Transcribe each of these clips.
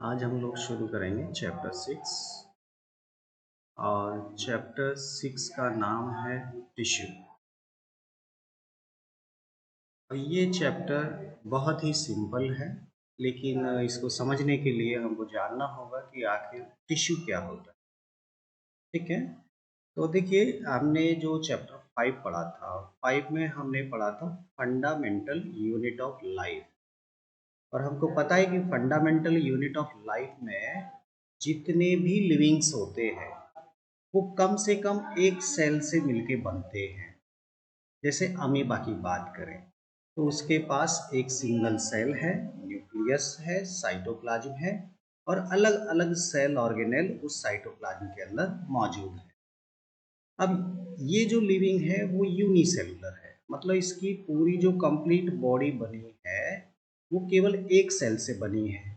आज हम लोग शुरू करेंगे चैप्टर 6 और चैप्टर 6 का नाम है टिश्यू। और ये चैप्टर बहुत ही सिंपल है, लेकिन इसको समझने के लिए हमको जानना होगा कि आखिर टिश्यू क्या होता है। ठीक है, तो देखिए हमने जो चैप्टर 5 पढ़ा था, 5 में हमने पढ़ा था फंडामेंटल यूनिट ऑफ लाइफ। और हमको पता है कि फंडामेंटल यूनिट ऑफ लाइफ में जितने भी लिविंग्स होते हैं वो कम से कम एक सेल से मिलके बनते हैं। जैसे अमीबा की बात करें तो उसके पास एक सिंगल सेल है, न्यूक्लियस है, साइटोप्लाज्म है और अलग अलग सेल ऑर्गेनेल उस साइटोप्लाज्म के अंदर मौजूद है। अब ये जो लिविंग है वो यूनिसेलुलर है, मतलब इसकी पूरी जो कंप्लीट बॉडी बनी है वो केवल एक सेल से बनी है।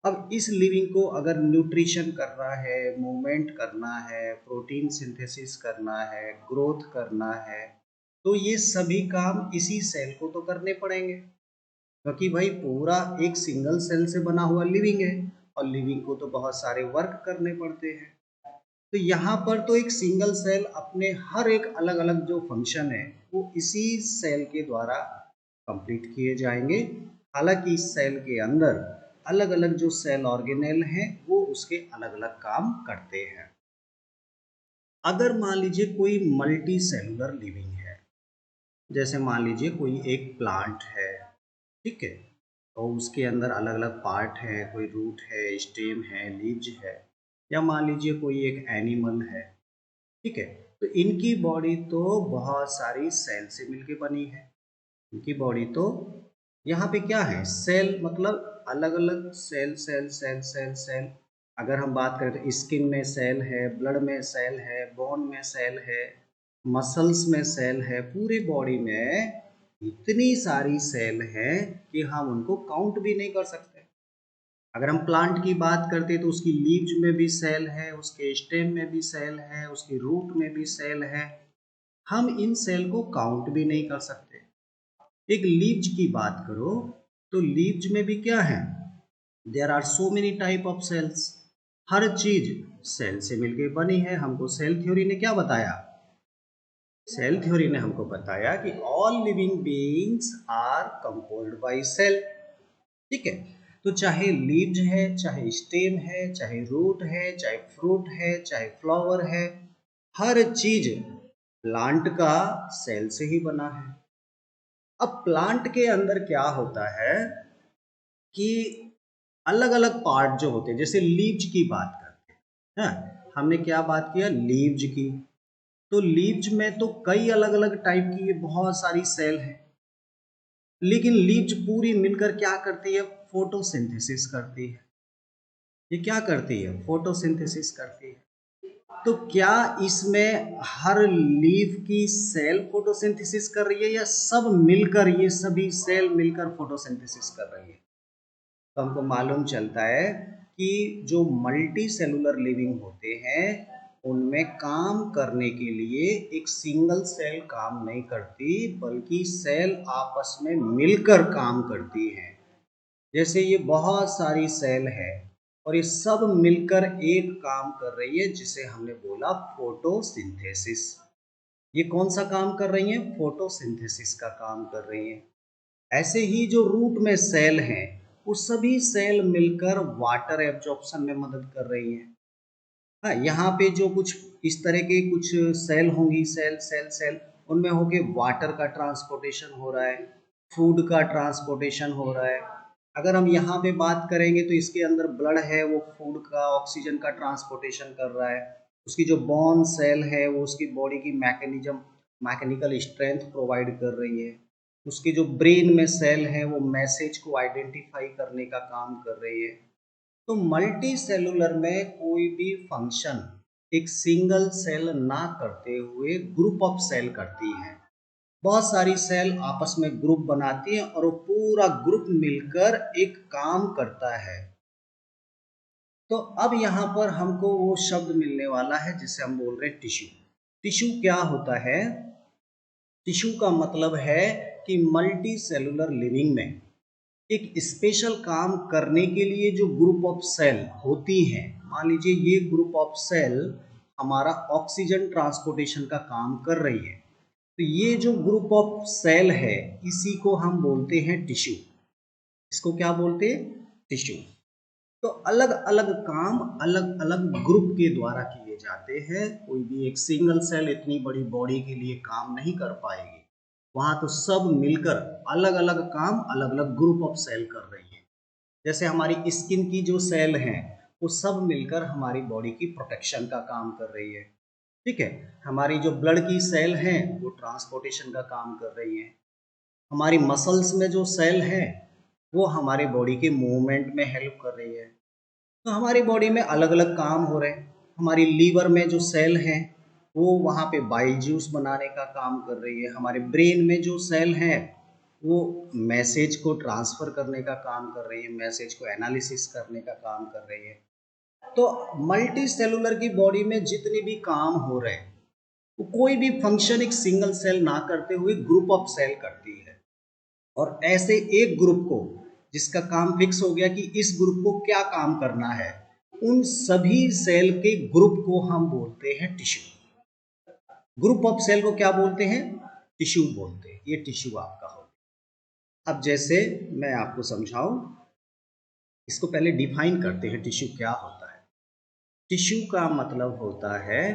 अब इस लिविंग को अगर न्यूट्रिशन करना है, मूवमेंट करना है, प्रोटीन सिंथेसिस करना है, ग्रोथ करना है, तो ये सभी काम इसी सेल को तो करने पड़ेंगे, क्योंकि भाई पूरा एक सिंगल सेल से बना हुआ लिविंग है और लिविंग को तो बहुत सारे वर्क करने पड़ते हैं। तो यहाँ पर तो एक सिंगल सेल अपने हर एक अलग अलग जो फंक्शन है वो इसी सेल के द्वारा कंप्लीट किए जाएंगे। हालांकि इस सेल के अंदर अलग अलग जो सेल ऑर्गेनेल हैं वो उसके अलग अलग काम करते हैं। अगर मान लीजिए कोई मल्टी सेलुलर लिविंग है, जैसे मान लीजिए कोई एक प्लांट है, ठीक है, और उसके अंदर अलग अलग पार्ट है, कोई रूट है, स्टेम है, लीव्स है, या मान लीजिए कोई एक एनिमल है, ठीक है, तो इनकी बॉडी तो बहुत सारी सेल से मिलके बनी है। इनकी बॉडी तो यहाँ पे क्या है, सेल, मतलब अलग अलग cell cell cell cell cell. अगर हम बात करें तो स्किन में सेल है, ब्लड में सेल है, बोन में सेल है, मसल्स में सेल है, पूरी बॉडी में इतनी सारी सेल है कि हम उनको काउंट भी नहीं कर सकते। अगर हम प्लांट की बात करते हैं तो उसकी लीव्स में भी सेल है, उसके स्टेम में भी सेल है, उसकी रूट में भी सेल है। हम इन सेल को काउंट भी नहीं कर सकते। एक लीव्स की बात करो तो लीव्स में भी क्या है, there are so many type of cells. हर चीज सेल से मिलकर बनी है। हमको सेल थ्योरी ने क्या बताया, सेल थ्योरी ने हमको बताया कि all living beings are composed by cell. ठीक है, तो चाहे लीव्स है, चाहे स्टेम है, चाहे रूट है, चाहे फ्रूट है, चाहे फ्लावर है, हर चीज प्लांट का सेल से ही बना है। अब प्लांट के अंदर क्या होता है कि अलग अलग पार्ट जो होते हैं, जैसे लीव्स की बात करते हैं, हाँ, हमने क्या बात किया, लीव्स की। तो लीव्स में तो कई अलग अलग टाइप की ये बहुत सारी सेल हैं, लेकिन लीव्स पूरी मिलकर क्या करती है, फोटोसिंथेसिस करती है। ये क्या करती है, फोटोसिंथेसिस करती है। तो क्या इसमें हर लीफ की सेल फोटोसिंथेसिस कर रही है या सब मिलकर, ये सभी सेल मिलकर फोटोसिंथेसिस कर रही है? तो हमको मालूम चलता है कि जो मल्टी सेलुलर लिविंग होते हैं उनमें काम करने के लिए एक सिंगल सेल काम नहीं करती, बल्कि सेल आपस में मिलकर काम करती हैं। जैसे ये बहुत सारी सेल है और ये सब मिलकर एक काम कर रही है जिसे हमने बोला फोटोसिंथेसिस। ये कौन सा काम कर रही है, फोटोसिंथेसिस का काम कर रही है। ऐसे ही जो रूट में सेल हैं वो सभी सेल मिलकर वाटर एब्जॉर्प्शन में मदद कर रही है। हाँ, यहाँ पे जो कुछ इस तरह के कुछ सेल होंगी, सेल सेल सेल, उनमें होके वाटर का ट्रांसपोर्टेशन हो रहा है, फूड का ट्रांसपोर्टेशन हो रहा है। अगर हम यहाँ पे बात करेंगे तो इसके अंदर ब्लड है, वो फूड का, ऑक्सीजन का ट्रांसपोर्टेशन कर रहा है। उसकी जो बोन सेल है वो उसकी बॉडी की मैकेनिज्म, मैकेनिकल स्ट्रेंथ प्रोवाइड कर रही है। उसकी जो ब्रेन में सेल है वो मैसेज को आइडेंटिफाई करने का काम कर रही है। तो मल्टी सेलुलर में कोई भी फंक्शन एक सिंगल सेल ना करते हुए ग्रुप ऑफ सेल करती है। बहुत सारी सेल आपस में ग्रुप बनाती है और वो पूरा ग्रुप मिलकर एक काम करता है। तो अब यहाँ पर हमको वो शब्द मिलने वाला है जिसे हम बोल रहे हैं टिश्यू। टिश्यू क्या होता है, टिश्यू का मतलब है कि मल्टी सेलुलर लिविंग में एक स्पेशल काम करने के लिए जो ग्रुप ऑफ सेल होती हैं, मान लीजिए ये ग्रुप ऑफ सेल हमारा ऑक्सीजन ट्रांसपोर्टेशन का काम कर रही है, तो ये जो ग्रुप ऑफ सेल है इसी को हम बोलते हैं टिश्यू। इसको क्या बोलते हैं? टिश्यू। तो अलग अलग काम अलग अलग ग्रुप के द्वारा किए जाते हैं। कोई भी एक सिंगल सेल इतनी बड़ी बॉडी के लिए काम नहीं कर पाएगी, वहां तो सब मिलकर अलग अलग काम अलग अलग ग्रुप ऑफ सेल कर रही है। जैसे हमारी स्किन की जो सेल हैं वो सब मिलकर हमारी बॉडी की प्रोटेक्शन का काम कर रही है, ठीक है। हमारी जो ब्लड की सेल हैं वो ट्रांसपोर्टेशन का काम कर रही है। हमारी मसल्स में जो सेल है वो हमारी बॉडी के मूवमेंट में हेल्प कर रही है। तो हमारी बॉडी में अलग अलग काम हो रहे हैं। हमारी लीवर में जो सेल हैं वो वहाँ पे बाइल जूस बनाने का काम कर रही है। हमारे ब्रेन में जो सेल हैं वो मैसेज को ट्रांसफ़र करने का काम कर रही है, मैसेज को एनालिसिस करने का काम कर रही है। तो मल्टी सेलुलर की बॉडी में जितने भी काम हो रहे हैं वो कोई भी फंक्शन एक सिंगल सेल ना करते हुए ग्रुप ऑफ सेल करती है। और ऐसे एक ग्रुप को जिसका काम फिक्स हो गया कि इस ग्रुप को क्या काम करना है, उन सभी सेल के ग्रुप को हम बोलते हैं टिश्यू। ग्रुप ऑफ सेल को क्या बोलते हैं? टिश्यू बोलते हैं। ये टिश्यू आपका हो। अब जैसे मैं आपको समझाऊं, इसको पहले डिफाइन करते हैं टिश्यू क्या होता है। टिश्यू का मतलब होता है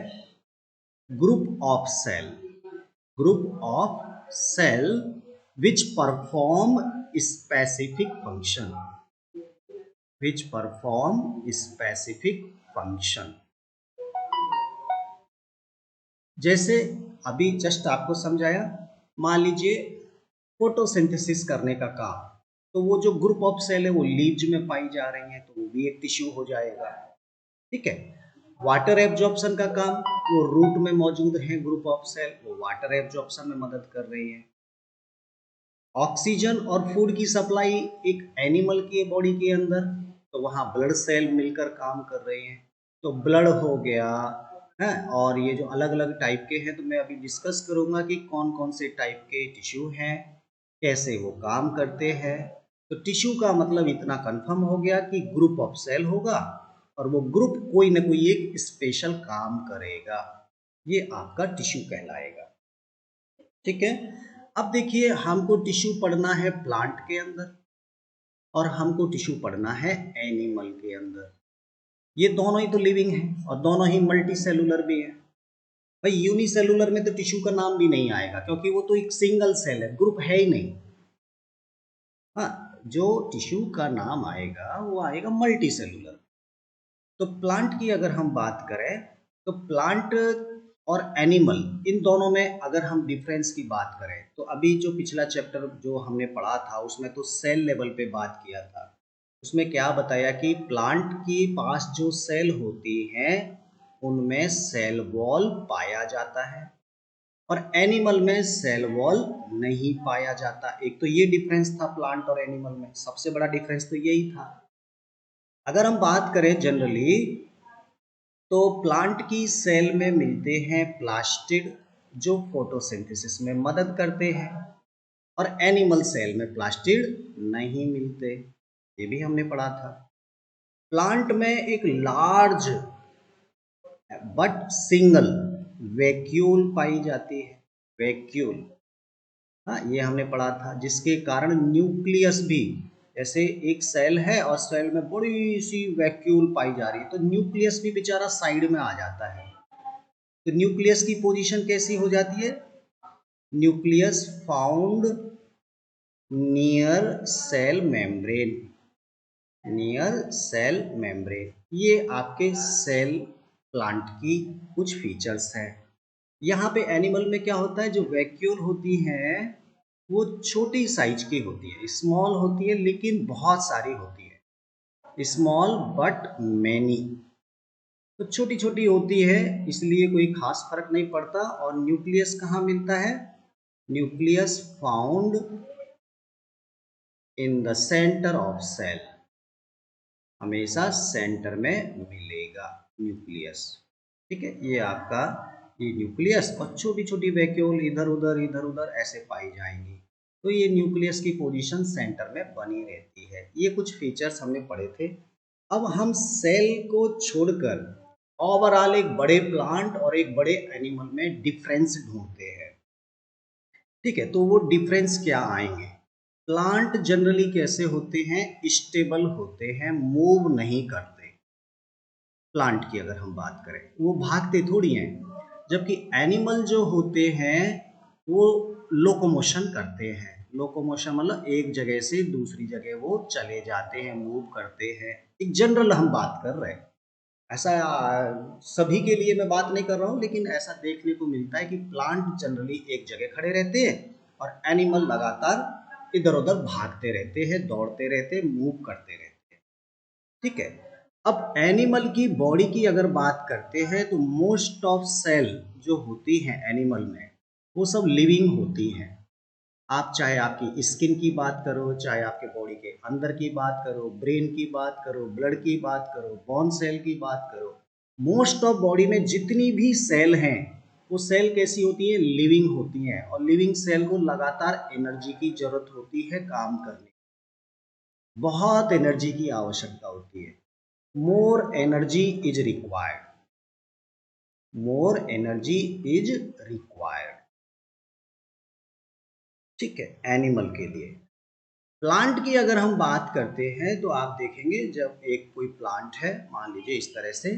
group of cell, group of cell which perform specific function, which perform specific function। जैसे अभी जस्ट आपको समझाया, मान लीजिए फोटोसिंथेसिस करने का काम, तो वो जो ग्रुप ऑफ सेल है वो लीव्स में पाई जा रही हैं, तो वो भी एक टिश्यू हो जाएगा, ठीक है। वाटर एब्जॉर्प्शन का काम, वो रूट में मौजूद है ग्रुप ऑफ सेल, वो वाटर एब्जॉर्प्शन में मदद कर रही है। ऑक्सीजन और फूड की सप्लाई एक एनिमल की बॉडी के अंदर, तो वहाँ ब्लड सेल मिलकर काम कर रहे हैं, तो ब्लड हो गया है। और ये जो अलग अलग टाइप के हैं तो मैं अभी डिस्कस करूँगा कि कौन कौन से टाइप के टिश्यू हैं, कैसे वो काम करते हैं। तो टिश्यू का मतलब इतना कंफर्म हो गया कि ग्रुप ऑफ सेल होगा और वो ग्रुप कोई ना कोई एक स्पेशल काम करेगा, ये आपका टिश्यू कहलाएगा, ठीक है। अब देखिए, हमको टिश्यू पढ़ना है प्लांट के अंदर और हमको टिश्यू पढ़ना है एनिमल के अंदर। ये दोनों ही तो लिविंग हैं और दोनों ही मल्टी सेलुलर भी हैं। भाई यूनिसेलुलर में तो टिश्यू का नाम भी नहीं आएगा क्योंकि वो तो एक सिंगल सेल है, ग्रुप है ही नहीं। हाँ, जो टिश्यू का नाम आएगा वो आएगा मल्टी सेलुलर। तो प्लांट की अगर हम बात करें तो प्लांट और एनिमल, इन दोनों में अगर हम डिफरेंस की बात करें तो अभी जो पिछला चैप्टर जो हमने पढ़ा था उसमें तो सेल लेवल पे बात किया था। उसमें क्या बताया कि प्लांट के पास जो सेल होती हैं उनमें सेल वॉल पाया जाता है और एनिमल में सेल वॉल नहीं पाया जाता। एक तो ये डिफरेंस था प्लांट और एनिमल में, सबसे बड़ा डिफरेंस तो यही था। अगर हम बात करें जनरली तो प्लांट की सेल में मिलते हैं प्लास्टिड जो फोटोसिंथेसिस में मदद करते हैं और एनिमल सेल में प्लास्टिड नहीं मिलते, ये भी हमने पढ़ा था। प्लांट में एक लार्ज बट सिंगल वैक्यूल पाई जाती है, वैक्यूल। हाँ, ये हमने पढ़ा था, जिसके कारण न्यूक्लियस भी, जैसे एक सेल है और सेल में बड़ी सी वैक्यूल पाई जा रही है तो न्यूक्लियस भी बेचारा साइड में आ जाता है। तो न्यूक्लियस की पोजीशन कैसी हो जाती है? Nucleus found near cell membrane, near cell membrane. ये आपके सेल प्लांट की कुछ फीचर्स हैं। यहाँ पे एनिमल में क्या होता है, जो वैक्यूल होती हैं वो छोटी साइज की होती है, स्मॉल होती है लेकिन बहुत सारी होती है, स्मॉल बट मैनी। तो छोटी छोटी होती है इसलिए कोई खास फर्क नहीं पड़ता। और न्यूक्लियस कहाँ मिलता है? Nucleus found in the centre of cell, हमेशा सेंटर में मिलेगा न्यूक्लियस, ठीक है। ये आपका ये न्यूक्लियस और छोटी छोटी वैक्यूल इधर उधर ऐसे पाई जाएंगी। तो ये न्यूक्लियस की पोजीशन सेंटर में बनी रहती है। ये कुछ फीचर्स हमने पढ़े थे। अब हम सेल को छोड़कर ओवरऑल एक बड़े प्लांट और एक बड़े एनिमल में डिफरेंस ढूंढते हैं। ठीक है, तो वो डिफरेंस क्या आएंगे? प्लांट जनरली कैसे होते हैं? स्टेबल होते हैं, मूव नहीं करते। प्लांट की अगर हम बात करें, वो भागते थोड़ी हैं। जबकि एनिमल जो होते हैं वो लोकोमोशन करते हैं। लोकोमोशन मतलब एक जगह से दूसरी जगह वो चले जाते हैं, मूव करते हैं। एक जनरल हम बात कर रहे हैं, ऐसा सभी के लिए मैं बात नहीं कर रहा हूँ, लेकिन ऐसा देखने को मिलता है कि प्लांट जनरली एक जगह खड़े रहते हैं और एनिमल लगातार इधर उधर भागते रहते हैं, दौड़ते रहते हैं, मूव करते रहते हैं। ठीक है, अब एनिमल की बॉडी की अगर बात करते हैं तो मोस्ट ऑफ सेल जो होती हैं एनिमल में वो सब लिविंग होती हैं। आप चाहे आपकी स्किन की बात करो, चाहे आपके बॉडी के अंदर की बात करो, ब्रेन की बात करो, ब्लड की बात करो, बोन सेल की बात करो, मोस्ट ऑफ बॉडी में जितनी भी सेल हैं वो सेल कैसी होती है? लिविंग होती हैं। और लिविंग सेल को लगातार एनर्जी की जरूरत होती है काम करने, बहुत एनर्जी की आवश्यकता होती है। More energy is required, more energy is required. ठीक है, एनिमल के लिए। प्लांट की अगर हम बात करते हैं तो आप देखेंगे जब एक कोई प्लांट है, मान लीजिए इस तरह से,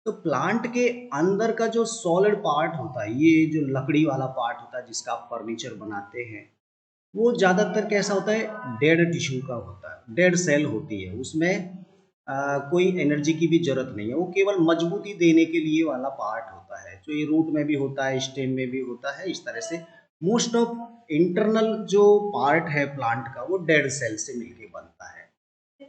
तो प्लांट के अंदर का जो सॉलिड पार्ट होता है, ये जो लकड़ी वाला पार्ट होता है जिसका आप फर्नीचर बनाते हैं, वो ज़्यादातर कैसा होता है? डेड टिश्यू का होता है, डेड सेल होती है उसमें। कोई एनर्जी की भी जरूरत नहीं है, वो केवल मजबूती देने के लिए वाला पार्ट होता है, जो ये रूट में भी होता है, स्टेम में भी होता है। इस तरह से मोस्ट ऑफ इंटरनल जो पार्ट है प्लांट का वो डेड सेल से मिलके बनता है,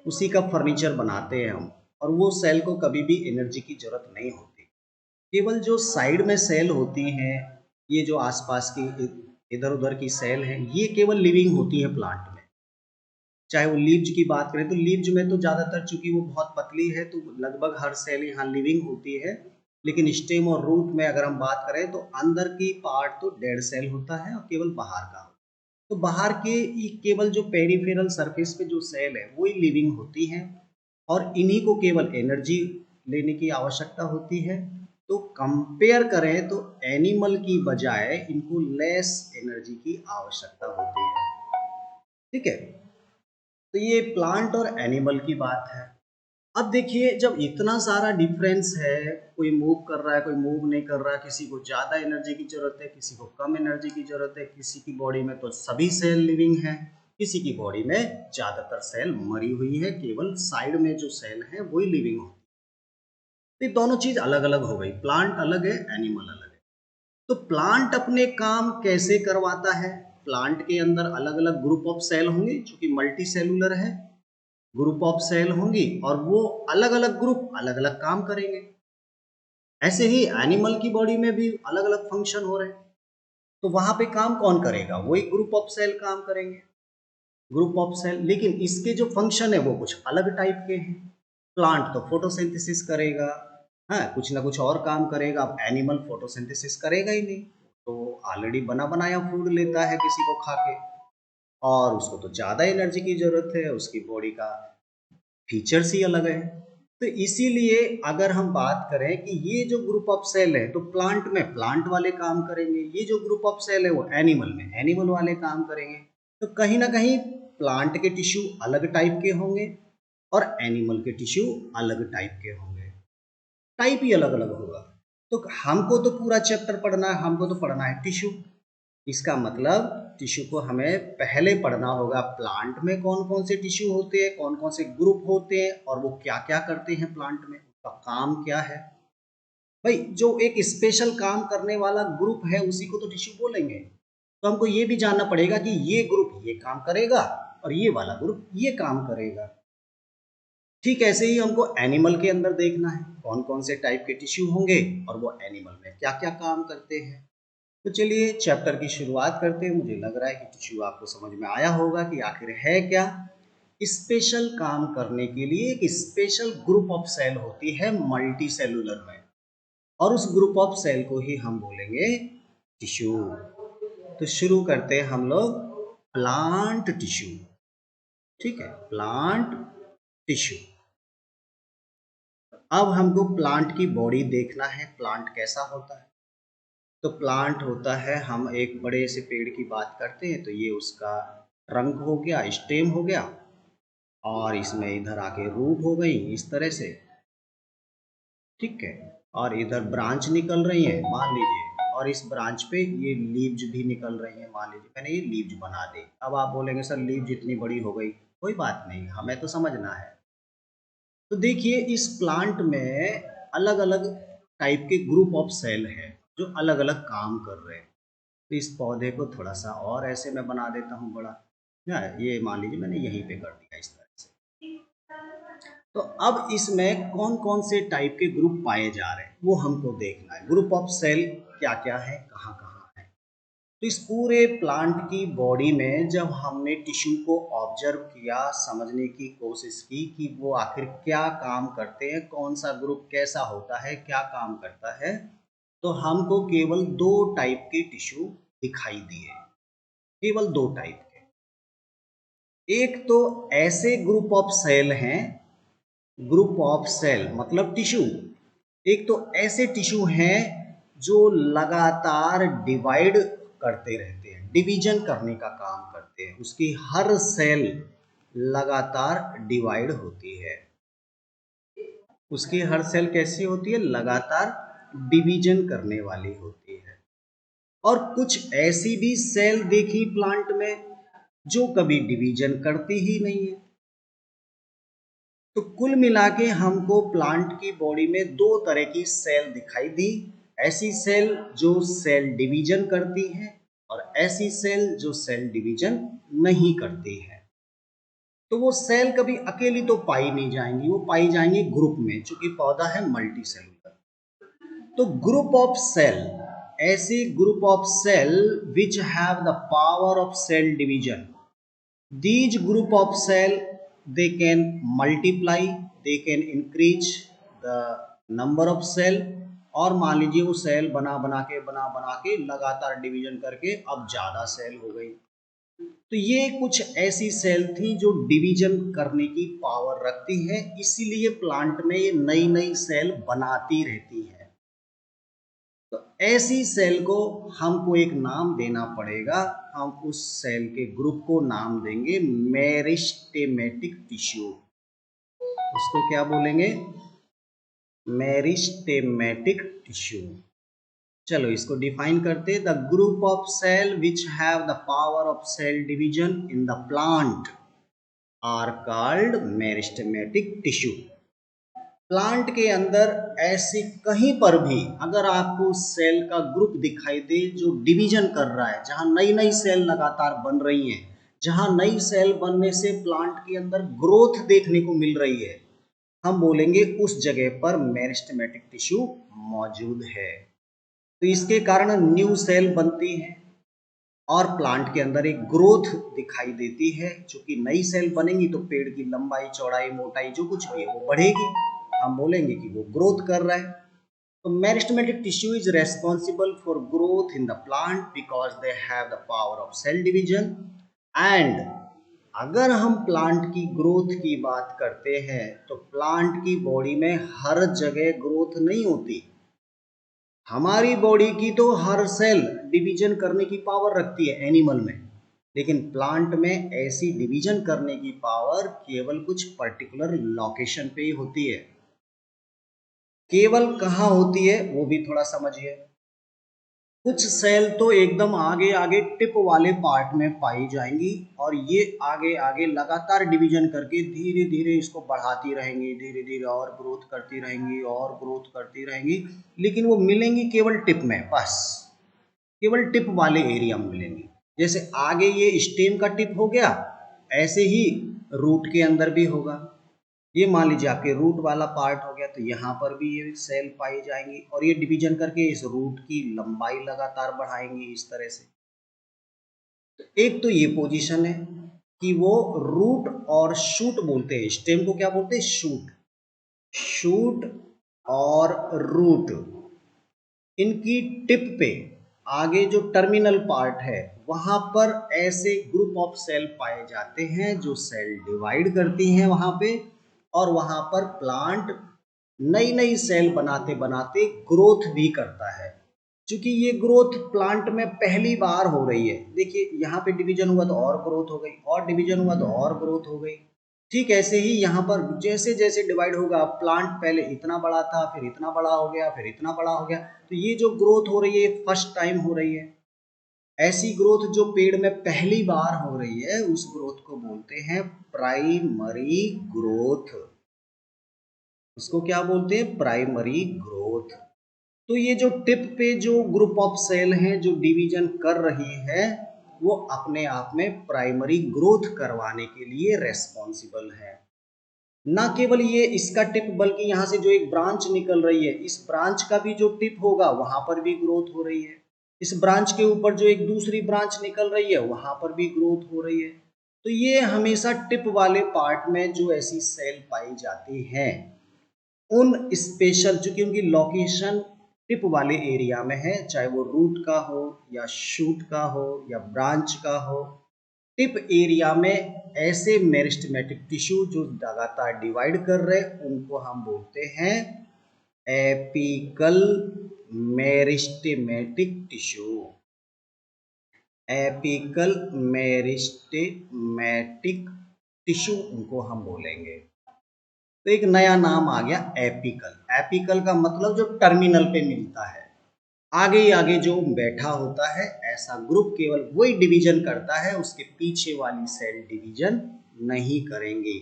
उसी का फर्नीचर बनाते हैं हम। और वो सेल को कभी भी एनर्जी की जरूरत नहीं होती। केवल जो साइड में सेल होती हैं, ये जो आसपास की इधर उधर की सेल हैं, ये केवल लिविंग होती है प्लांट में। चाहे वो लीव्स की बात करें तो लीव्स में तो ज़्यादातर चूंकि वो बहुत पतली है तो लगभग हर सेल यहाँ लिविंग होती है। लेकिन स्टेम और रूट में अगर हम बात करें तो अंदर की पार्ट तो डेड सेल होता है और केवल बाहर का होता है। तो बाहर के केवल जो पेरिफेरल सरफेस पे जो सेल है वही लिविंग होती हैं और इन्हीं को केवल एनर्जी लेने की आवश्यकता होती है। तो कंपेयर करें तो एनिमल की बजाय इनको लेस एनर्जी की आवश्यकता होती है। ठीक है, तो ये प्लांट और एनिमल की बात है। अब देखिए, जब इतना सारा डिफरेंस है, कोई मूव कर रहा है, कोई मूव नहीं कर रहा है, किसी को ज़्यादा एनर्जी की ज़रूरत है, किसी को कम एनर्जी की ज़रूरत है, किसी की बॉडी में तो सभी सेल लिविंग है, किसी की बॉडी में ज़्यादातर सेल मरी हुई है, केवल साइड में जो सेल है वही लिविंग हो। तो ये दोनों चीज़ अलग अलग हो गई, प्लांट अलग है, एनिमल अलग है। तो प्लांट अपने काम कैसे करवाता है? प्लांट के अंदर अलग अलग ग्रुप ऑफ सेल होंगे जो कि मल्टी सेलुलर है, ग्रुप ऑफ सेल होंगी और वो अलग अलग ग्रुप अलग अलग काम करेंगे। ऐसे ही एनिमल की बॉडी में भी अलग अलग फंक्शन हो रहे हैं, तो वहां पे काम कौन करेगा? वही ग्रुप ऑफ सेल काम करेंगे, ग्रुप ऑफ सेल। लेकिन इसके जो फंक्शन है वो कुछ अलग टाइप के हैं। प्लांट तो फोटोसिंथेसिस करेगा, हाँ कुछ ना कुछ और काम करेगा। अब एनिमल फोटोसिंथेसिस करेगा ही नहीं, तो ऑलरेडी बना बनाया फूड लेता है किसी को खा के, और उसको तो ज़्यादा एनर्जी की ज़रूरत है, उसकी बॉडी का फीचर्स ही अलग है। तो इसीलिए अगर हम बात करें कि ये जो ग्रुप ऑफ सेल है तो प्लांट में प्लांट वाले काम करेंगे, ये जो ग्रुप ऑफ सेल है वो एनिमल में एनिमल वाले काम करेंगे। तो कहीं ना कहीं प्लांट के टिश्यू अलग टाइप के होंगे और एनिमल के टिश्यू अलग टाइप के होंगे, टाइप ही अलग अलग होगा। तो हमको तो पूरा चैप्टर पढ़ना है, हमको तो पढ़ना है टिश्यू। इसका मतलब टिश्यू को हमें पहले पढ़ना होगा प्लांट में कौन कौन से टिश्यू होते हैं, कौन कौन से ग्रुप होते हैं और वो क्या क्या करते हैं प्लांट में, उसका काम क्या है। भाई जो एक स्पेशल काम करने वाला ग्रुप है उसी को तो टिश्यू बोलेंगे। तो हमको ये भी जानना पड़ेगा कि ये ग्रुप ये काम करेगा और ये वाला ग्रुप ये काम करेगा। ठीक ऐसे ही हमको एनिमल के अंदर देखना है कौन कौन से टाइप के टिश्यू होंगे और वो एनिमल में क्या क्या काम करते हैं। तो चलिए चैप्टर की शुरुआत करते हैं। मुझे लग रहा है कि टिश्यू आपको समझ में आया होगा कि आखिर है क्या। स्पेशल काम करने के लिए एक स्पेशल ग्रुप ऑफ सेल होती है मल्टी सेलुलर में, और उस ग्रुप ऑफ सेल को ही हम बोलेंगे टिश्यू। तो शुरू करते हैं हम लोग प्लांट टिश्यू, ठीक है, प्लांट टिश्यू। अब हमको प्लांट की बॉडी देखना है, प्लांट कैसा होता है। तो प्लांट होता है, हम एक बड़े से पेड़ की बात करते हैं तो ये उसका ट्रंक हो गया, स्टेम हो गया, और इसमें इधर आके रूट हो गई इस तरह से, ठीक है, और इधर ब्रांच निकल रही है मान लीजिए, और इस ब्रांच पे ये लीव्स भी निकल रही है, मान लीजिए मैंने ये लीव्स बना दी। अब आप बोलेंगे सर लीव्स इतनी बड़ी हो गई, कोई बात नहीं, हमें तो समझना है। तो देखिए इस प्लांट में अलग अलग टाइप के ग्रुप ऑफ सेल हैं जो अलग अलग काम कर रहे हैं। तो इस पौधे को थोड़ा सा और ऐसे मैं बना देता हूँ बड़ा, ना ये मान लीजिए मैंने यहीं पे कर दिया इस तरह से। तो अब इसमें कौन कौन से टाइप के ग्रुप पाए जा रहे हैं वो हमको देखना है, ग्रुप ऑफ सेल क्या क्या है, कहाँ कहाँ है। तो इस पूरे प्लांट की बॉडी में जब हमने टिश्यू को ऑब्जर्व किया, समझने की कोशिश की कि वो आखिर क्या काम करते हैं, कौन सा ग्रुप कैसा होता है, क्या काम करता है, तो हमको केवल दो टाइप के टिश्यू दिखाई दिए, केवल दो टाइप के। एक तो ऐसे ग्रुप ऑफ सेल हैं, ग्रुप ऑफ सेल मतलब टिश्यू, एक तो ऐसे टिश्यू हैं जो लगातार डिवाइड करते रहते हैं, डिवीजन करने का काम करते हैं, उसकी हर सेल लगातार डिवाइड होती है, उसकी हर सेल कैसी होती है, लगातार डिवीजन करने वाली होती है। और कुछ ऐसी भी सेल देखी प्लांट में जो कभी डिवीजन करती ही नहीं है। तो कुल मिला के हमको प्लांट की बॉडी में दो तरह की सेल दिखाई दी, ऐसी सेल जो सेल डिवीजन करती है और ऐसी सेल जो सेल डिवीजन नहीं करती है। तो वो सेल कभी अकेली तो पाई नहीं जाएंगी, वो पाई जाएंगी ग्रुप में, चूंकि पौधा है मल्टी सेलुलर। तो ग्रुप ऑफ सेल, ऐसी group of cell which have the power of cell division, these group of cell they can multiply, they can increase the number of cell, और मान लीजिए वो सेल बना बना के लगातार डिवीजन करके अब ज्यादा सेल हो गई। तो ये कुछ ऐसी सेल थी जो डिवीजन करने की पावर रखती है, इसीलिए प्लांट में ये नई नई सेल बनाती रहती है। तो ऐसी सेल को हमको एक नाम देना पड़ेगा, हम उस सेल के ग्रुप को नाम देंगे मेरिस्टेमेटिक टिश्यू। उसको क्या बोलेंगे, मेरिस्टेमेटिक टिश्यू। चलो इसको डिफाइन करते, the group of cell which have the power of cell division in the plant are called meristematic tissue. Plant के अंदर ऐसे कहीं पर भी अगर आपको सेल का ग्रुप दिखाई दे जो डिवीजन कर रहा है, जहां नई नई सेल लगातार बन रही हैं, जहां नई सेल बनने से प्लांट के अंदर ग्रोथ देखने को मिल रही है, हम बोलेंगे उस जगह पर मेरिस्टेमेटिक टिश्यू मौजूद है। तो इसके कारण न्यू सेल बनती है और प्लांट के अंदर एक ग्रोथ दिखाई देती है, चूंकि नई सेल बनेंगी तो पेड़ की लंबाई चौड़ाई मोटाई जो कुछ भी है वो बढ़ेगी, हम बोलेंगे कि वो ग्रोथ कर रहा है। तो meristematic tissue is responsible for growth in the plant because they have the power of cell division. And अगर हम प्लांट की ग्रोथ की बात करते हैं तो प्लांट की बॉडी में हर जगह ग्रोथ नहीं होती, हमारी बॉडी की तो हर सेल डिवीजन करने की पावर रखती है एनिमल में, लेकिन प्लांट में ऐसी डिवीजन करने की पावर केवल कुछ पर्टिकुलर लोकेशन पे ही होती है। केवल कहाँ होती है वो भी थोड़ा समझिए। कुछ सेल तो एकदम आगे आगे टिप वाले पार्ट में पाई जाएंगी और ये आगे आगे लगातार डिवीजन करके धीरे धीरे इसको बढ़ाती रहेंगी, धीरे धीरे और ग्रोथ करती रहेंगी और ग्रोथ करती रहेंगी, लेकिन वो मिलेंगी केवल टिप में, बस केवल टिप वाले एरिया में मिलेंगी। जैसे आगे ये स्टेम का टिप हो गया, ऐसे ही रूट के अंदर भी होगा। ये मान लीजिए आपके रूट वाला पार्ट हो गया, तो यहाँ पर भी ये सेल पाई जाएंगी और ये डिवीजन करके इस रूट की लंबाई लगातार बढ़ाएंगी इस तरह से। एक तो ये पोजीशन है कि वो रूट और शूट बोलते हैं, स्टेम को क्या बोलते हैं, शूट, शूट और रूट, इनकी टिप पे आगे जो टर्मिनल पार्ट है वहां पर ऐसे ग्रुप ऑफ सेल पाए जाते हैं जो सेल डिवाइड करती हैं वहां पे, और वहां पर प्लांट नई नई सेल बनाते बनाते ग्रोथ भी करता है। क्योंकि ये ग्रोथ प्लांट में पहली बार हो रही है, देखिए यहाँ पे डिवीजन हुआ तो और ग्रोथ हो गई, और डिवीजन हुआ तो और ग्रोथ हो गई। ठीक ऐसे ही यहाँ पर जैसे जैसे डिवाइड होगा, प्लांट पहले इतना बड़ा था, फिर इतना बड़ा हो गया, फिर इतना बड़ा हो गया, तो ये जो ग्रोथ हो रही है फर्स्ट टाइम हो रही है। ऐसी ग्रोथ जो पेड़ में पहली बार हो रही है उस ग्रोथ को बोलते हैं प्राइमरी ग्रोथ। उसको क्या बोलते हैं? Primary growth. तो ये जो टिप पे जो ग्रुप ऑफ सेल हैं जो डिवीजन कर रही है, वो अपने आप में प्राइमरी ग्रोथ करवाने के लिए रेस्पॉन्सिबल है। ना केवल ये इसका टिप, बल्कि यहाँ से जो एक ब्रांच निकल रही है, इस ब्रांच का भी जो टिप होगा वहां पर भी ग्रोथ हो रही है। इस ब्रांच के ऊपर जो एक दूसरी ब्रांच निकल रही है वहां पर भी ग्रोथ हो रही है। तो ये हमेशा टिप वाले पार्ट में जो ऐसी सेल पाई जाती हैं, उन स्पेशल, चूंकि उनकी लोकेशन टिप वाले एरिया में है, चाहे वो रूट का हो या शूट का हो या ब्रांच का हो, टिप एरिया में ऐसे मेरिस्टेमेटिक टिश्यू जो लगातार डिवाइड कर रहे उनको हम बोलते हैं apical meristematic tissue. Apical meristematic tissue उनको हम बोलेंगे। तो एक नया नाम आ गया एपिकल। एपिकल का मतलब जो टर्मिनल पे मिलता है, आगे आगे जो बैठा होता है, ऐसा ग्रुप केवल वही डिवीजन करता है, उसके पीछे वाली सेल डिवीजन नहीं करेंगे।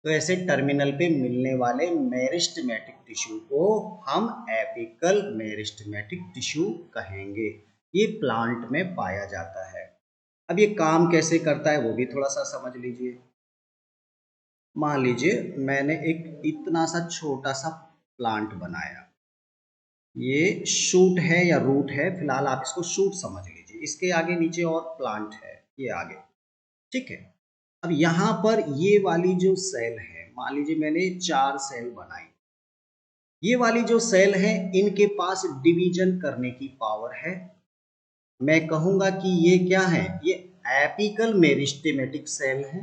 तो ऐसे टर्मिनल पे मिलने वाले मेरिस्टेमेटिक टिश्यू को हम एपिकल मेरिस्टेमेटिक टिश्यू कहेंगे। ये प्लांट में पाया जाता है। अब ये काम कैसे करता है वो भी थोड़ा सा समझ लीजिए। मान लीजिए मैंने एक इतना सा छोटा सा प्लांट बनाया, ये शूट है या रूट है, फिलहाल आप इसको शूट समझ लीजिए, इसके आगे नीचे और प्लांट है, ये आगे, ठीक है। अब यहाँ पर ये वाली जो सेल है, मान लीजिए मैंने 4 सेल बनाई, ये वाली जो सेल है इनके पास डिवीजन करने की पावर है। मैं कहूंगा कि ये क्या है? ये एपिकल मेरिस्टेमेटिक सेल है।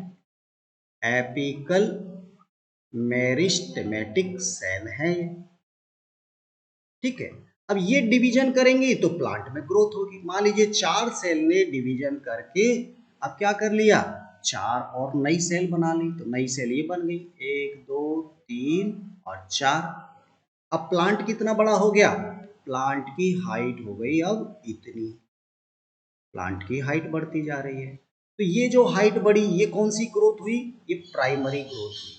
एपिकल मेरिस्टेमेटिक सेल है ये, ठीक है। अब ये डिवीजन करेंगे तो प्लांट में ग्रोथ होगी। मान लीजिए 4 सेल ने डिवीजन करके अब क्या कर लिया, 4 और नई सेल बना ली, तो नई सेल ये बन गई 1 2 3 और 4। अब प्लांट कितना बड़ा हो गया? प्लांट की हाइट हो गई अब इतनी, प्लांट की हाइट बढ़ती जा रही है। तो ये जो हाइट बढ़ी, ये कौन सी ग्रोथ हुई? ये प्राइमरी ग्रोथ हुई।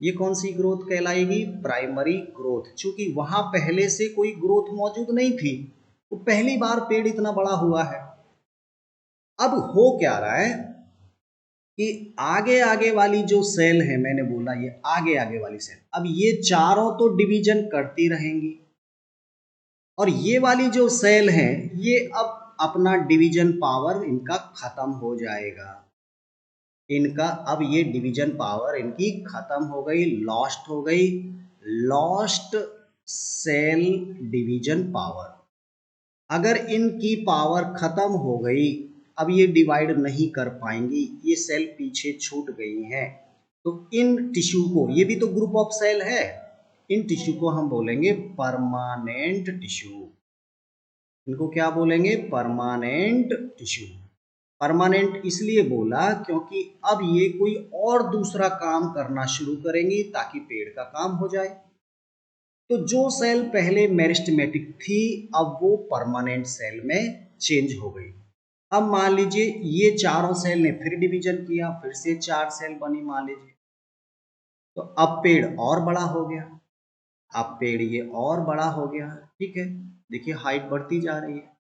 ये कौन सी ग्रोथ कहलाएगी? Primary growth. चूंकि वहां पहले से कोई ग्रोथ मौजूद नहीं थी, वो पहली बार पेड़ इतना बड़ा हुआ है। अब हो क्या रहा है कि आगे आगे वाली जो सेल है, मैंने बोला ये आगे आगे वाली सेल, अब ये चारों तो डिवीजन करती रहेंगी, और ये वाली जो सेल है ये अब अपना डिवीजन पावर इनका खत्म हो जाएगा। इनका अब ये डिवीजन पावर इनकी खत्म हो गई, लॉस्ट हो गई, लॉस्ट सेल डिवीजन पावर। अगर इनकी पावर खत्म हो गई, अब ये डिवाइड नहीं कर पाएंगी, ये सेल पीछे छूट गई हैं, तो इन टिश्यू को, ये भी तो ग्रुप ऑफ सेल है, इन टिश्यू को हम बोलेंगे परमानेंट टिश्यू। इनको क्या बोलेंगे? Permanent tissue. परमानेंट इसलिए बोला क्योंकि अब ये कोई और दूसरा काम करना शुरू करेंगी ताकि पेड़ का काम हो जाए। तो जो सेल पहले मेरिस्टेमेटिक थी अब वो परमानेंट सेल में चेंज हो गई। अब मान लीजिए ये चारों सेल ने फिर डिवीजन किया, फिर से 4 सेल बनी मान लीजिए, तो अब पेड़ और बड़ा हो गया, अब पेड़ ये और बड़ा हो गया, ठीक है। देखिए हाइट बढ़ती जा रही है।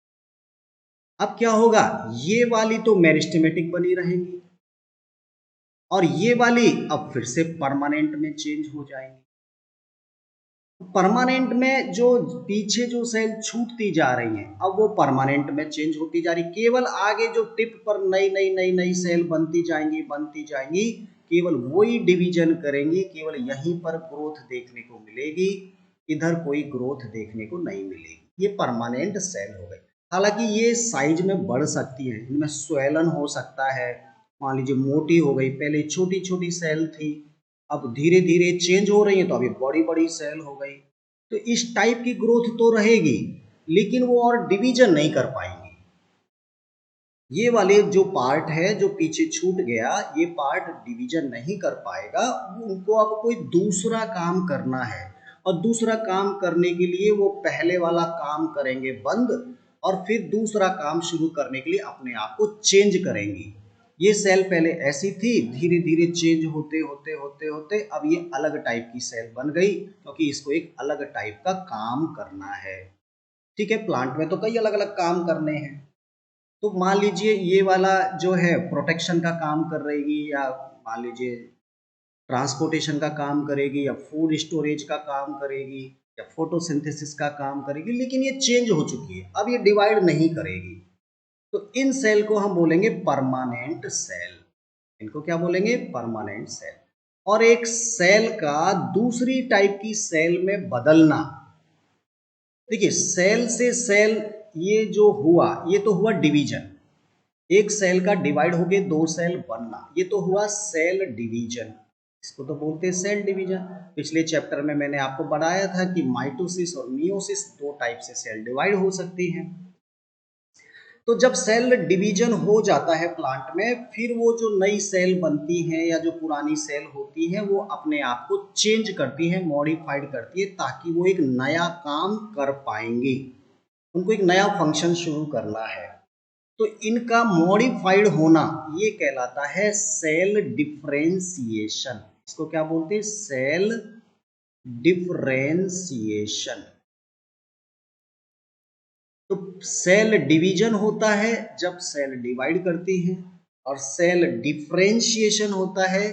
अब क्या होगा, ये वाली तो मेरिस्टेमेटिक बनी रहेंगी और ये वाली अब फिर से परमानेंट में चेंज हो जाएंगी। परमानेंट में जो पीछे जो सेल छूटती जा रही हैं अब वो परमानेंट में चेंज होती जा रही, केवल आगे जो टिप पर नई नई नई नई सेल बनती जाएंगी, केवल वही डिवीजन करेंगी, केवल यहीं पर ग्रोथ देखने को मिलेगी, इधर कोई ग्रोथ देखने को नहीं मिलेगी। ये परमानेंट सेल हो गई। हालांकि ये साइज में बढ़ सकती है, इनमें स्वेलन हो सकता है। मान लीजिए मोटी हो गई, पहले छोटी छोटी सेल थी, अब धीरे धीरे चेंज हो रही है तो अभी बड़ी बड़ी सेल हो गई। तो इस टाइप की ग्रोथ तो रहेगी, लेकिन वो और डिवीजन नहीं कर पाएंगी। ये वाले जो पार्ट है जो पीछे छूट गया, ये पार्ट डिवीजन नहीं कर पाएगा। उनको अब कोई दूसरा काम करना है, और दूसरा काम करने के लिए वो पहले वाला काम करेंगे बंद, और फिर दूसरा काम शुरू करने के लिए अपने आप को चेंज करेंगी। ये सेल पहले ऐसी थी, धीरे धीरे चेंज होते होते होते होते अब ये अलग टाइप की सेल बन गई, क्योंकि इसको एक अलग टाइप का काम करना है। ठीक है, प्लांट में तो कई अलग अलग काम करने हैं। तो मान लीजिए ये वाला जो है प्रोटेक्शन का काम कर रहेगी, या मान लीजिए ट्रांसपोर्टेशन का काम करेगी, या फूड स्टोरेज का काम करेगी, या फोटोसिंथेसिस का काम करेगी, लेकिन ये चेंज हो चुकी है, अब ये डिवाइड नहीं करेगी। तो इन सेल को हम बोलेंगे परमानेंट सेल। इनको क्या बोलेंगे? Permanent cell. और एक सेल का दूसरी टाइप की सेल में बदलना, देखिए सेल से सेल ये जो हुआ, ये तो हुआ डिवीजन। एक सेल का डिवाइड होके दो सेल बनना, ये तो हुआ सेल डिवीजन। इसको तो बोलते हैं सेल डिवीजन। पिछले चैप्टर में मैंने आपको बताया था कि माइटोसिस और मियोसिस दो टाइप से सेल डिवाइड हो सकती हैं। तो जब सेल डिवीजन हो जाता है प्लांट में, फिर वो जो नई सेल बनती हैं या जो पुरानी सेल होती हैं, वो अपने आप को चेंज करती हैं, मॉडिफाइड करती है, ताकि वो एक नया काम कर पाएंगी। उनको एक नया फंक्शन शुरू करना है। तो इनका मॉडिफाइड होना ये कहलाता है सेल डिफरेंशिएशन। इसको क्या बोलते हैं? Cell differentiation. तो सेल डिवीजन होता है जब सेल डिवाइड करती है, और सेल डिफरेंशिएशन होता है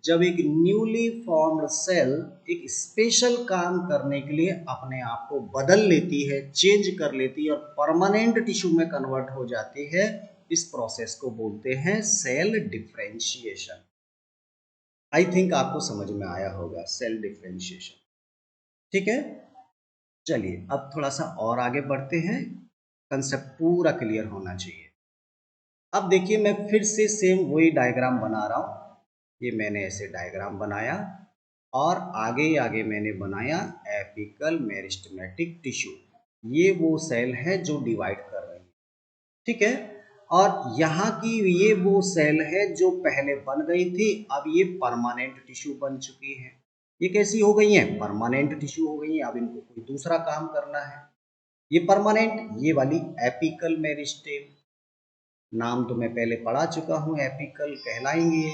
जब एक न्यूली फॉर्म्ड सेल एक स्पेशल काम करने के लिए अपने आप को बदल लेती है, चेंज कर लेती है, और परमानेंट टिश्यू में कन्वर्ट हो जाती है। इस प्रोसेस को बोलते हैं सेल डिफरेंशिएशन। आई थिंक आपको समझ में आया होगा सेल डिफरेंशिएशन। ठीक है, चलिए अब थोड़ा सा और आगे बढ़ते हैं। कंसेप्ट पूरा क्लियर होना चाहिए। अब देखिए मैं फिर से सेम वही डायग्राम बना रहा हूँ। ये मैंने ऐसे डायग्राम बनाया, और आगे आगे मैंने बनाया एपिकल मेरिस्टेमेटिक टिश्यू। ये वो सेल है जो डिवाइड कर रही है, ठीक है। और यहाँ की ये वो सेल है जो पहले बन गई थी, अब ये परमानेंट टिश्यू बन चुकी है। ये कैसी हो गई है? परमानेंट टिश्यू हो गई है। अब इनको कोई दूसरा काम करना है। ये परमानेंट, ये वाली एपिकल मेरिस्टेम, नाम तो मैं पहले पढ़ा चुका हूँ, एपिकल कहलाएंगे।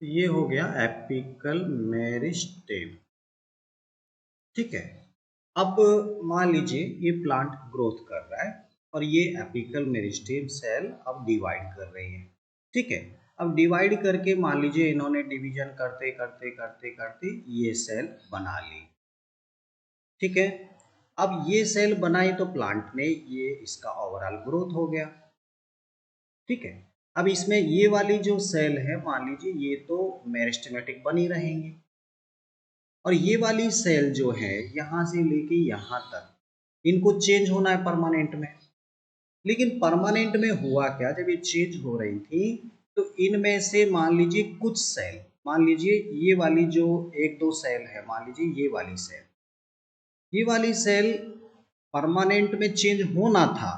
ये हो गया एपिकल मेरिस्टेम, ठीक है। अब मान लीजिए ये प्लांट ग्रोथ कर रहा है, और ये एपिकल मेरिस्टेम सेल अब डिवाइड कर रही है, ठीक है। अब डिवाइड करके मान लीजिए इन्होंने डिवीजन करते करते करते करते ये सेल बना ली, ठीक है। अब ये सेल बनाई तो प्लांट ने ये इसका ओवरऑल ग्रोथ हो गया, ठीक है। अब इसमें ये वाली जो सेल है, मान लीजिए ये तो मेरिस्टेमेटिक बनी रहेंगी, और ये वाली सेल जो है यहाँ से लेके यहाँ तक इनको चेंज होना है परमानेंट में। लेकिन परमानेंट में हुआ क्या, जब ये चेंज हो रही थी तो इनमें से मान लीजिए कुछ सेल, मान लीजिए ये वाली जो एक दो सेल है, मान लीजिए ये वाली सेल, ये वाली सेल परमानेंट में चेंज होना था,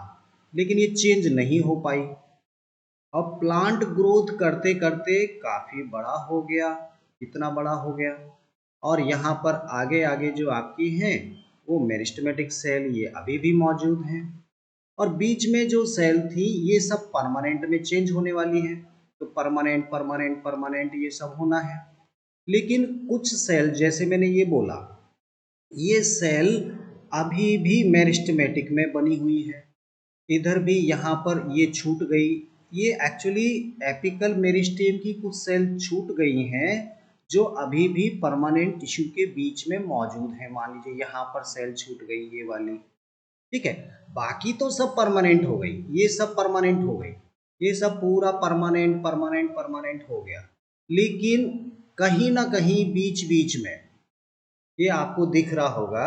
लेकिन ये चेंज नहीं हो पाई। अब प्लांट ग्रोथ करते करते काफी बड़ा हो गया, इतना बड़ा हो गया, और यहाँ पर आगे आगे जो आपकी हैं वो मेरिस्टेमेटिक सेल ये अभी भी मौजूद हैं, और बीच में जो सेल थी ये सब परमानेंट में चेंज होने वाली है। तो परमानेंट परमानेंट परमानेंट ये सब होना है। लेकिन कुछ सेल, जैसे मैंने ये बोला, ये सेल अभी भी मेरिस्टेमेटिक में बनी हुई है। इधर भी यहाँ पर ये छूट गई। ये एक्चुअली एपिकल मेरिस्टेम की कुछ सेल छूट गई हैं जो अभी भी परमानेंट टिश्यू के बीच में मौजूद है। मान लीजिए यहाँ पर सेल छूट गई ये वाली, ठीक है। बाकी तो सब परमानेंट हो गई, ये सब परमानेंट हो गई, ये सब पूरा परमानेंट परमानेंट परमानेंट हो गया। लेकिन कहीं ना कहीं बीच बीच में ये आपको दिख रहा होगा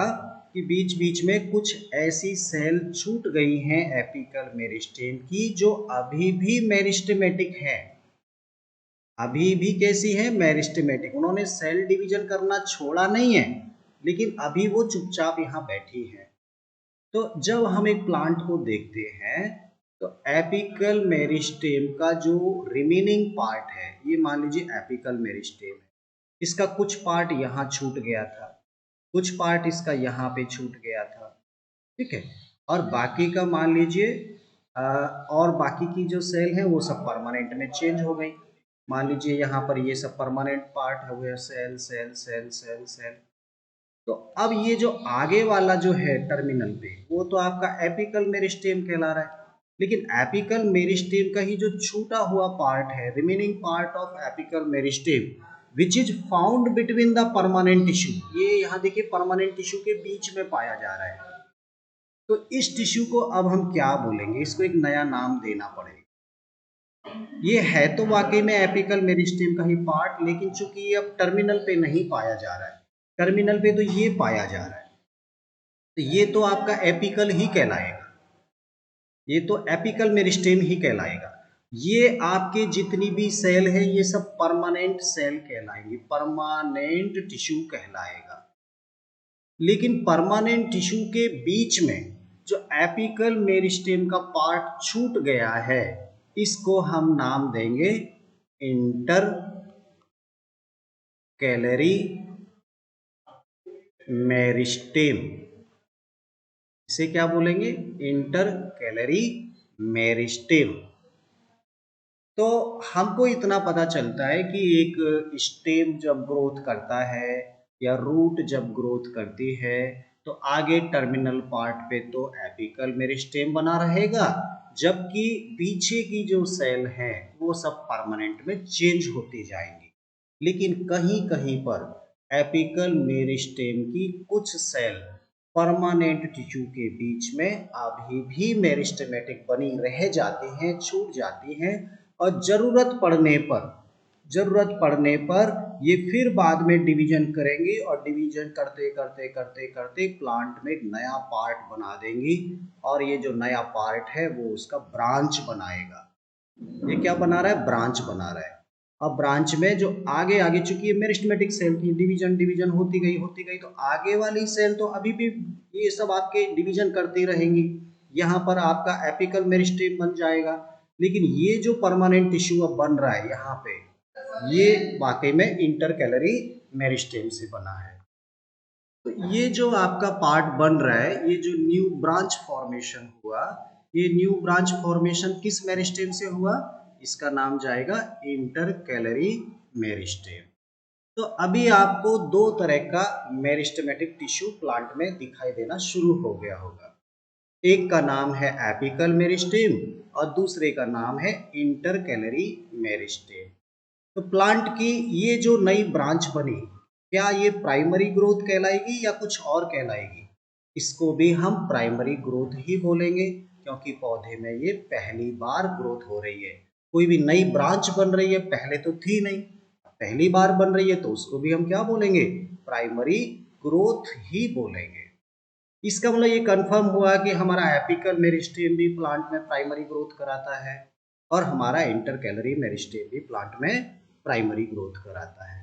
कि बीच बीच में कुछ ऐसी सेल छूट गई हैं एपिकल मेरिस्टेम की जो अभी भी मेरिस्टेमेटिक है, अभी भी कैसी है, मेरिस्टेमेटिक। उन्होंने सेल डिवीजन करना छोड़ा नहीं है, लेकिन अभी वो चुपचाप यहाँ बैठी है। तो जब हम एक प्लांट को देखते हैं तो एपिकल मेरिस्टेम का जो रिमेनिंग पार्ट है, ये मान लीजिए एपिकल मेरिस्टेम है, इसका कुछ पार्ट यहाँ छूट गया था, कुछ पार्ट इसका यहाँ पे छूट गया था, ठीक है। और बाकी का मान लीजिए और बाकी की जो सेल है वो सब परमानेंट में चेंज हो गई। मान लीजिए यहाँ पर ये सब परमानेंट पार्ट हो गया, cell cell cell cell cell. तो अब ये जो आगे वाला जो है टर्मिनल पे, वो तो आपका एपिकल मेरिस्टेम कहला रहा है, लेकिन एपिकल मेरिस्टेम का ही जो छूटा हुआ पार्ट है, remaining part of apical meristem which is found between the permanent tissue, ये यहाँ देखिए परमानेंट टिश्यू के बीच में पाया जा रहा है। तो इस टिश्यू को अब हम क्या बोलेंगे, इसको एक नया नाम देना पड़ेगा। ये है तो वाकई में एपिकल मेरिस्टेम का ही पार्ट, लेकिन चूंकि ये अब टर्मिनल पे नहीं पाया जा रहा है, टर्मिनल पे तो ये पाया जा रहा है, तो ये तो आपका एपिकल ही कहलाएगा, ये तो एपिकल मेरिस्टेम ही कहलाएगा। ये आपके जितनी भी सेल है ये सब परमानेंट सेल कहलाएंगे, परमानेंट टिश्यू कहलाएगा। लेकिन परमानेंट टिश्यू के बीच में जो एपिकल मेरिस्टेम का पार्ट छूट गया है, इसको हम नाम देंगे इंटर कैलरी मेरिस्टेम। इसे क्या बोलेंगे, इंटर कैलरी मेरिस्टेम। तो हमको इतना पता चलता है कि एक स्टेम जब ग्रोथ करता है या रूट जब ग्रोथ करती है तो आगे टर्मिनल पार्ट पे तो एपिकल मेरिस्टेम बना रहेगा, जबकि पीछे की जो सेल है वो सब परमानेंट में चेंज होती जाएंगी। लेकिन कहीं कहीं पर एपिकल मेरिस्टेम की कुछ सेल परमानेंट टिश्यू के बीच में अभी भी मेरिस्टेमेटिक बनी रह जाती हैं, छूट जाती हैं, और जरूरत पड़ने पर ये फिर बाद में डिवीजन करेंगी और डिवीजन करते करते करते करते प्लांट में एक नया पार्ट बना देंगी, और ये जो नया पार्ट है वो उसका ब्रांच बनाएगा। ये क्या बना रहा है, ब्रांच बना रहा है। अब ब्रांच में जो आगे आगे, चूंकि ये मेरिस्टेमेटिक सेल थी, डिवीजन डिवीजन होती गई, तो आगे वाली सेल तो अभी भी ये सब आपके डिवीजन करती रहेंगी, यहाँ पर आपका एपिकल मेरिस्टेम बन जाएगा। लेकिन ये जो परमानेंट टिश्यू अब बन रहा है यहाँ पे, ये वाकई में इंटरकैलरी मेरिस्टेम से बना है। तो ये जो आपका पार्ट बन रहा है, ये जो न्यू ब्रांच फॉर्मेशन हुआ, ये न्यू ब्रांच फॉर्मेशन किस मेरिस्टेम से हुआ, इसका नाम जाएगा इंटरकैलरी मेरिस्टेम। तो अभी आपको दो तरह का मेरिस्टेमेटिक टिश्यू प्लांट में दिखाई देना शुरू हो गया होगा। एक का नाम है एपिकल मेरिस्टेम और दूसरे का नाम है इंटरकैलरी मेरिस्टेम। तो प्लांट की ये जो नई ब्रांच बनी, क्या ये प्राइमरी ग्रोथ कहलाएगी या कुछ और कहलाएगी, इसको भी हम प्राइमरी ग्रोथ ही बोलेंगे, क्योंकि पौधे में ये पहली बार ग्रोथ हो रही है। कोई भी नई ब्रांच बन रही है, पहले तो थी नहीं, पहली बार बन रही है, तो उसको भी हम क्या बोलेंगे, प्राइमरी ग्रोथ ही बोलेंगे। इसका मतलब ये कंफर्म हुआ कि हमारा एपिकल मेरिस्टेम भी प्लांट में प्राइमरी ग्रोथ कराता है और हमारा इंटरकैलरी मेरिस्टेम भी प्लांट में प्राइमरी ग्रोथ कराता है।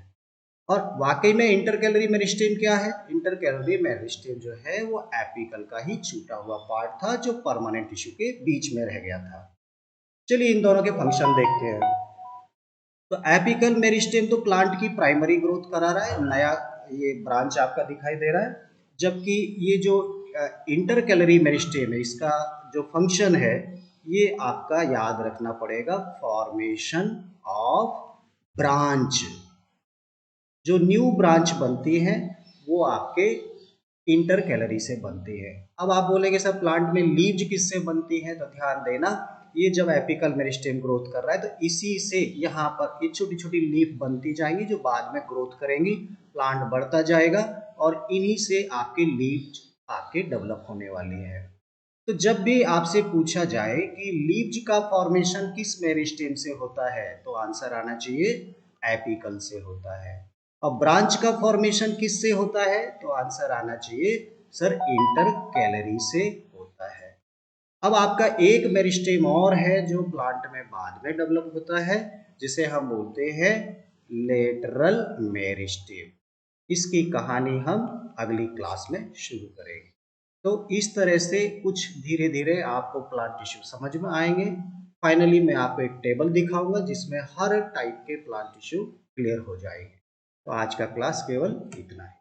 और वाकई में इंटरकैलरी मेरिस्टेम क्या है, इंटरकैलरी मेरिस्टेम जो है वो एपिकल का ही छूटा हुआ पार्ट था जो परमानेंट टिश्यू के बीच में रह गया था। चलिए इन दोनों के फंक्शन देखते हैं। तो एपिकल मेरिस्टेम तो प्लांट की प्राइमरी ग्रोथ करा रहा है, नया ये ब्रांच आपका दिखाई दे रहा है, जबकि ये जो इंटरकैलरी मेरिस्टेम है, इसका जो फंक्शन है ये आपका याद रखना पड़ेगा, फॉर्मेशन ऑफ ब्रांच। जो न्यू ब्रांच बनती है वो आपके इंटरकैलरी से बनती है। अब आप बोलेंगे सर प्लांट में लीव्स किससे बनती है, तो ध्यान देना, ये जब एपिकल मेरिस्टेम ग्रोथ कर रहा है तो इसी से यहाँ पर ये छोटी छोटी लीफ बनती जाएंगी जो बाद में ग्रोथ करेंगी, प्लांट बढ़ता जाएगा और इन्हीं से आपके लीव्स आपके डेवलप होने वाली है। तो जब भी आपसे पूछा जाए कि लीव्स का फॉर्मेशन किस मेरिस्टेम से होता है, तो आंसर आना चाहिए एपिकल से होता है। और ब्रांच का फॉर्मेशन किससे होता है, तो आंसर आना चाहिए सर इंटर कैलरी से होता है। अब आपका एक मेरिस्टेम और है जो प्लांट में बाद में डेवलप होता है, जिसे हम बोलते हैं लेटरल मेरिस्टेम। इसकी कहानी हम अगली क्लास में शुरू करेंगे। तो इस तरह से कुछ धीरे धीरे आपको प्लांट टिश्यू समझ में आएंगे। फाइनली मैं आपको एक टेबल दिखाऊंगा जिसमें हर टाइप के प्लांट टिश्यू क्लियर हो जाएंगे। तो आज का क्लास केवल इतना है।